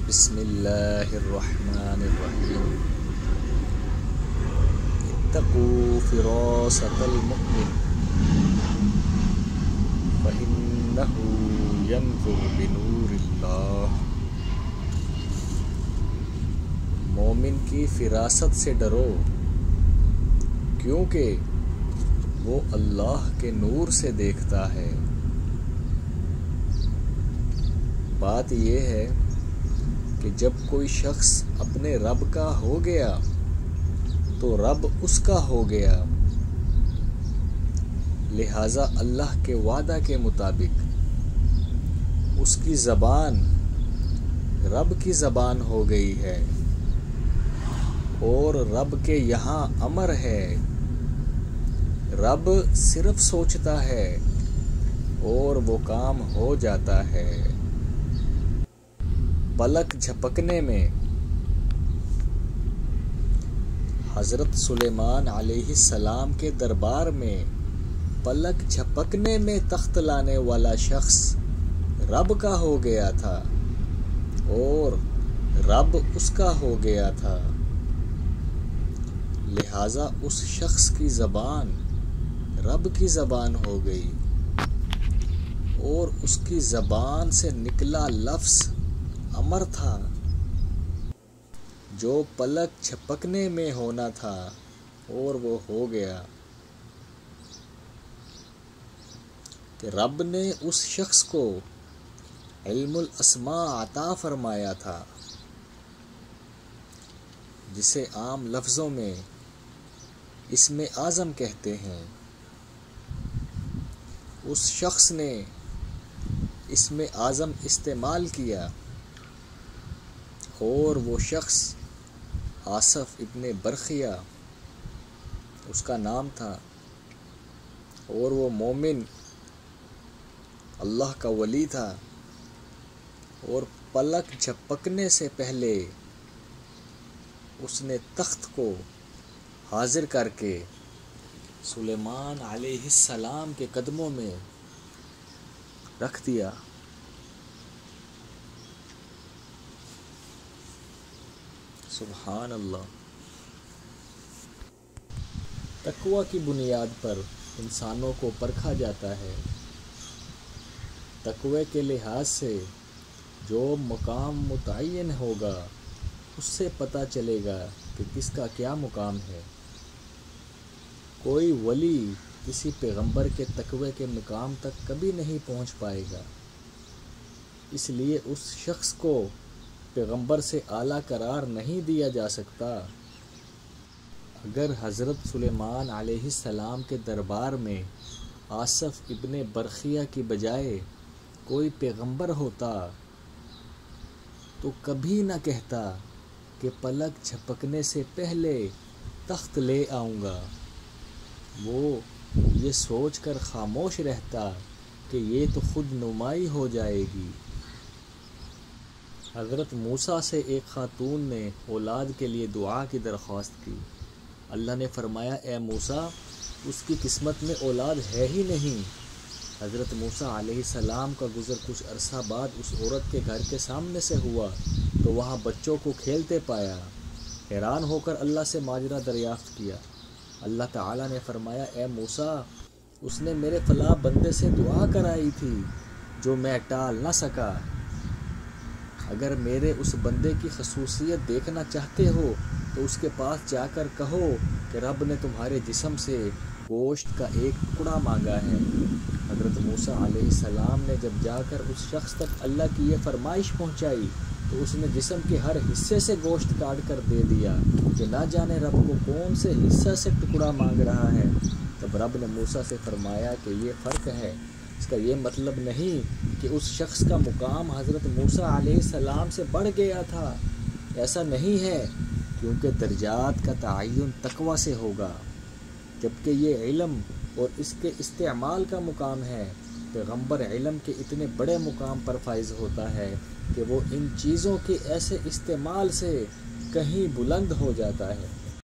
بسم اللہ الرحمن الرحیم اتقوا فراست المؤمن فإنه ينظر بنور اللہ۔ مومن کی فراست سے ڈرو کیونکہ وہ اللہ کے نور سے دیکھتا ہے۔ بات یہ ہے کہ جب کوئی شخص اپنے رب کا ہو گیا تو رب اس کا ہو گیا، لہذا اللہ کے وعدہ کے مطابق اس کی زبان رب کی زبان ہو گئی ہے اور رب کے یہاں امر ہے۔ رب صرف سوچتا ہے اور وہ کام ہو جاتا ہے۔ پلک جھپکنے میں حضرت سلیمان علیہ السلام کے دربار میں پلک جھپکنے میں تخت لانے والا شخص رب کا ہو گیا تھا اور رب اس کا ہو گیا تھا، لہذا اس شخص کی زبان رب کی زبان ہو گئی اور اس کی زبان سے نکلا لفظ امر تھا جو پلک جھپکنے میں ہونا تھا اور وہ ہو گیا کہ رب نے اس شخص کو علم الاسماء عطا فرمایا تھا، جسے عام لفظوں میں اسم اعظم کہتے ہیں۔ اس شخص نے اسم اعظم استعمال کیا اور وہ شخص آصف ابن برخیہ اس کا نام تھا اور وہ مومن اللہ کا ولی تھا، اور پلک جھپکنے سے پہلے اس نے تخت کو حاضر کر کے سلیمان علیہ السلام کے قدموں میں رکھ دیا۔ سبحان اللہ۔ تقوی کی بنیاد پر انسانوں کو پرکھا جاتا ہے۔ تقوی کے لحاظ سے جو مقام متعین ہوگا اس سے پتہ چلے گا کہ کس کا کیا مقام ہے۔ کوئی ولی کسی پیغمبر کے تقوی کے مقام تک کبھی نہیں پہنچ پائے گا، اس لیے اس شخص کو پیغمبر سے اعلیٰ قرار نہیں دیا جا سکتا۔ اگر حضرت سلیمان علیہ السلام کے دربار میں آصف ابن برخیہ کی بجائے کوئی پیغمبر ہوتا تو کبھی نہ کہتا کہ پلک جھپکنے سے پہلے تخت لے آؤں گا، وہ یہ سوچ کر خاموش رہتا کہ یہ تو خود نمائی ہو جائے گی۔ حضرت موسیٰ سے ایک خاتون نے اولاد کے لیے دعا کی درخواست کی۔ اللہ نے فرمایا اے موسیٰ، اس کی قسمت میں اولاد ہے ہی نہیں۔ حضرت موسیٰ علیہ السلام کا گزر کچھ عرصہ بعد اس عورت کے گھر کے سامنے سے ہوا تو وہاں بچوں کو کھیلتے پایا۔ حیران ہو کر اللہ سے ماجرا دریافت کیا۔ اللہ تعالیٰ نے فرمایا اے موسیٰ، اس نے میرے فلاں بندے سے دعا کرائی تھی جو میں ٹال نہ سکا۔ اگر میرے اس بندے کی خصوصیت دیکھنا چاہتے ہو تو اس کے پاس جا کر کہو کہ رب نے تمہارے جسم سے گوشت کا ایک ٹکڑا مانگا ہے۔ حضرت موسیٰ علیہ السلام نے جب جا کر اس شخص تک اللہ کی یہ فرمائش پہنچائی تو اس نے جسم کے ہر حصے سے گوشت کاٹ کر دے دیا کہ نہ جانے رب کو کون سے حصہ سے ٹکڑا مانگ رہا ہے۔ تب رب نے موسیٰ سے فرمایا کہ یہ فرق ہے، اس کا یہ مطلب نہیں کہ اس شخص کا مقام حضرت موسیٰ علیہ السلام سے بڑھ گیا تھا، ایسا نہیں ہے، کیونکہ درجات کا تعین تقوی سے ہوگا، جبکہ یہ علم اور اس کے استعمال کا مقام ہے۔ پیغمبر علم کے اتنے بڑے مقام پر فائز ہوتا ہے کہ وہ ان چیزوں کے ایسے استعمال سے کہیں بلند ہو جاتا ہے۔